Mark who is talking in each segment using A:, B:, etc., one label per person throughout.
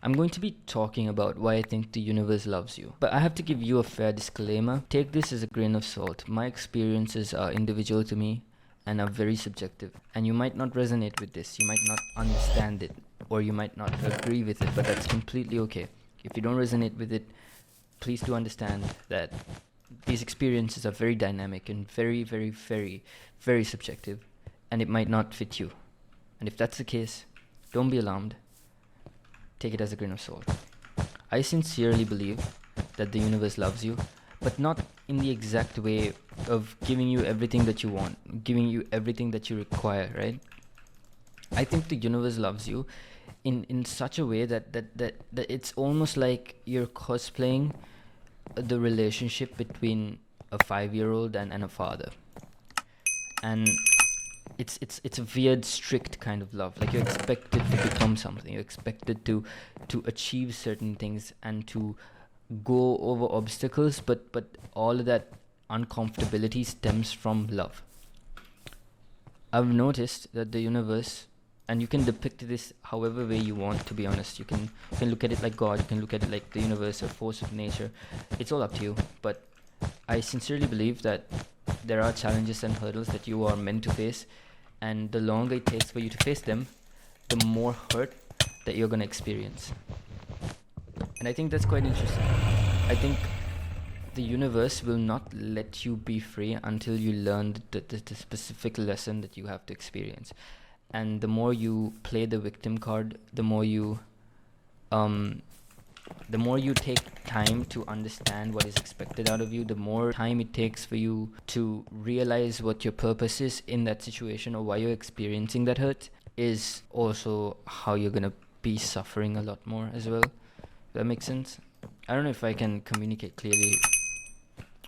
A: I'm going to be talking about why I think the universe loves you. But I have to give you a fair disclaimer. Take this as a grain of salt. My experiences are individual to me and are very subjective. And you might not resonate with this, you might not understand it, or you might not agree with it, but that's completely okay. If you don't resonate with it, please do understand that these experiences are very dynamic and very, very, very, very subjective, and it might not fit you. And if that's the case, don't be alarmed. Take it as a grain of salt. I sincerely believe that the universe loves you, but not in the exact way of giving you everything that you want, giving you everything that you require, right? I think the universe loves you in such a way that it's almost like you're cosplaying the relationship between a 5-year-old and a father. And it's a weird, strict kind of love. Like, you're expected to become something. You're expected to achieve certain things and to go over obstacles, but all of that uncomfortability stems from love. I've noticed that the universe, and you can depict this however way you want, to be honest. You can look at it like God, you can look at it like the universe, a force of nature. It's all up to you. But I sincerely believe that there are challenges and hurdles that you are meant to face, and the longer it takes for you to face them, the more hurt that you're going to experience. And I think that's quite interesting. I think the universe will not let you be free until you learn the specific lesson that you have to experience. And the more you play the victim card, the more you take time to understand what is expected out of you, the more time it takes for you to realize what your purpose is in that situation, or why you're experiencing that hurt, is also how you're going to be suffering a lot more as well. That makes sense? I don't know if I can communicate clearly,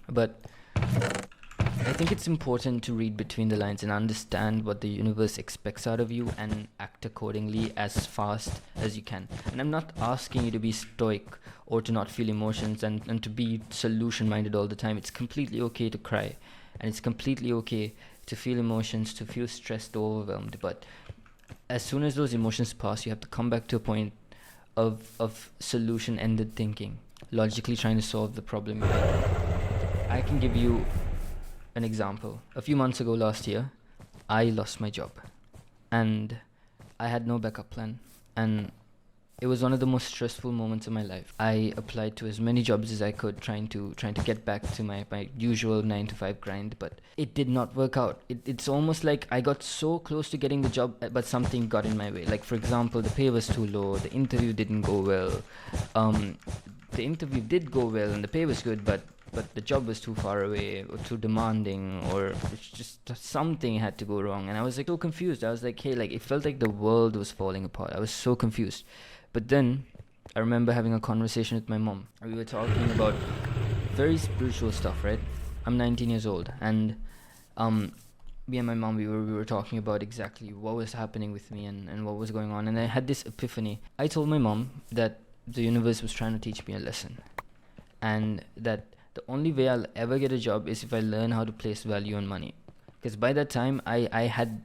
A: but I think it's important to read between the lines and understand what the universe expects out of you and act accordingly as fast as you can. And I'm not asking you to be stoic or to not feel emotions and to be solution-minded all the time. It's completely okay to cry, and it's completely okay to feel emotions, to feel stressed or overwhelmed. But as soon as those emotions pass, you have to come back to a point of solution-ended thinking, logically trying to solve the problem. I can give you an example. A few months ago last year, I lost my job, and I had no backup plan, and it was one of the most stressful moments of my life. I applied to as many jobs as I could, trying to get back to my usual 9 to 5 grind, but it did not work out. It's almost like I got so close to getting the job, but something got in my way. Like, for example, the pay was too low, the interview didn't go well. The interview did go well and the pay was good, but the job was too far away or too demanding, or it's just something had to go wrong. And I was like so confused. I was like, hey, like, it felt like the world was falling apart. I was so confused. But then I remember having a conversation with my mom. We were talking about very spiritual stuff, right? I'm 19 years old, and me and my mom, we were talking about exactly what was happening with me and what was going on. And I had this epiphany. I told my mom that the universe was trying to teach me a lesson, and that the only way I'll ever get a job is if I learn how to place value on money. Because by that time, I had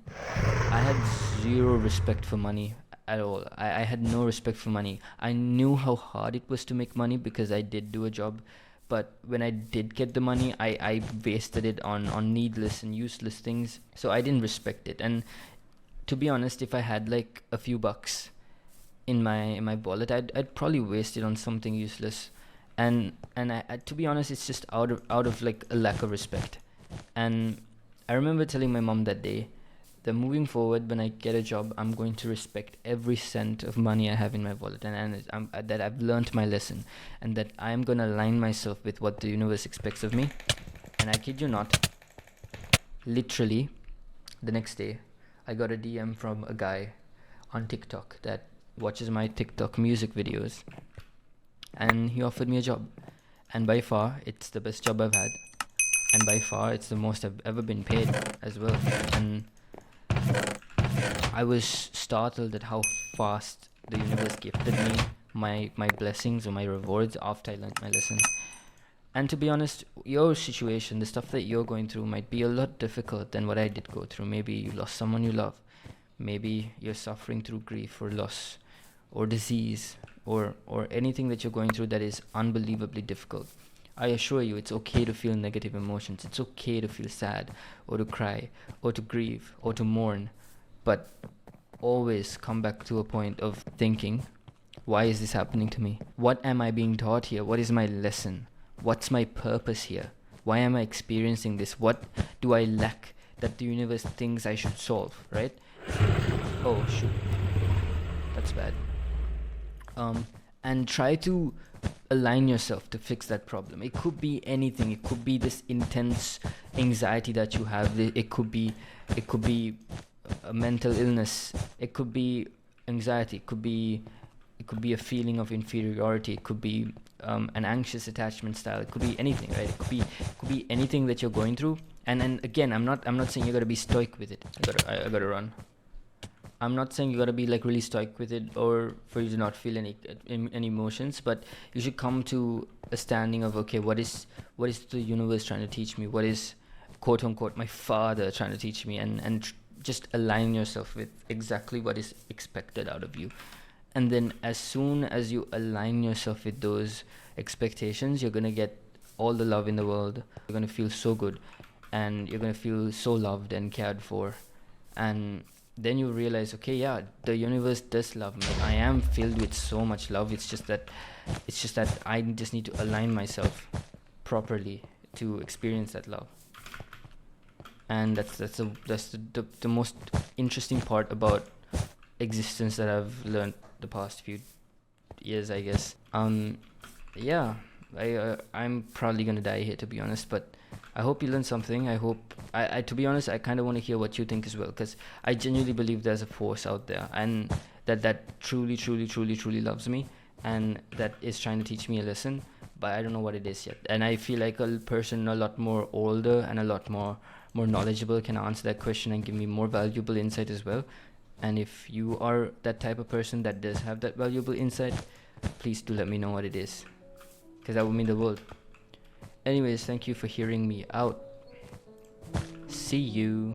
A: zero respect for money at all. I had no respect for money. I knew how hard it was to make money because I did do a job. But when I did get the money, I wasted it on needless and useless things. So I didn't respect it. And to be honest, if I had like a few bucks in my wallet, I'd probably waste it on something useless. And I, to be honest, it's just out of like a lack of respect. And I remember telling my mom that day that moving forward, when I get a job, I'm going to respect every cent of money I have in my wallet, and that I've learned my lesson, and that I'm going to align myself with what the universe expects of me. And I kid you not, literally the next day, I got a DM from a guy on TikTok that watches my TikTok music videos, and he offered me a job. And by far, it's the best job I've had, and by far, it's the most I've ever been paid as well. And I was startled at how fast the universe gifted me my blessings or my rewards after I learned my lesson. And to be honest, your situation, the stuff that you're going through, might be a lot difficult than what I did go through. Maybe you lost someone you love. Maybe you're suffering through grief or loss or disease or anything that you're going through that is unbelievably difficult, I assure you it's okay to feel negative emotions. It's okay to feel sad or to cry or to grieve or to mourn. But always come back to a point of thinking, why is this happening to me? What am I being taught here? What is my lesson? What's my purpose here? Why am I experiencing this? What do I lack that the universe thinks I should solve, right? Oh, shoot. That's bad. And try to align yourself to fix that problem. It could be anything. It could be this intense anxiety that you have. It could be a mental illness. It could be anxiety. It could be a feeling of inferiority. It could be an anxious attachment style. It could be anything, right? It could be anything that you're going through. And again, I'm not saying you gotta be stoic with it. I gotta run. I'm not saying you gotta be like really stoic with it, or for you to not feel any emotions, but you should come to a standing of, okay, what is the universe trying to teach me? What is, quote unquote, my father trying to teach me? And just align yourself with exactly what is expected out of you. And then as soon as you align yourself with those expectations, you're gonna get all the love in the world. You're gonna feel so good, and you're gonna feel so loved and cared for. And then you realize, okay, yeah, the universe does love me. I am filled with so much love. It's just that I just need to align myself properly to experience that love. And that's the most interesting part about existence that I've learned the past few years, I guess. Yeah, I'm probably gonna die here, to be honest, but I hope you learned something. I to be honest, I kind of want to hear what you think as well, because I genuinely believe there's a force out there, and that truly loves me, and that is trying to teach me a lesson, but I don't know what it is yet. And I feel like a person a lot more older and a lot more knowledgeable can answer that question and give me more valuable insight as well. And if you are that type of person that does have that valuable insight, please do let me know what it is, because that would mean the world. Anyways, thank you for hearing me out. See you.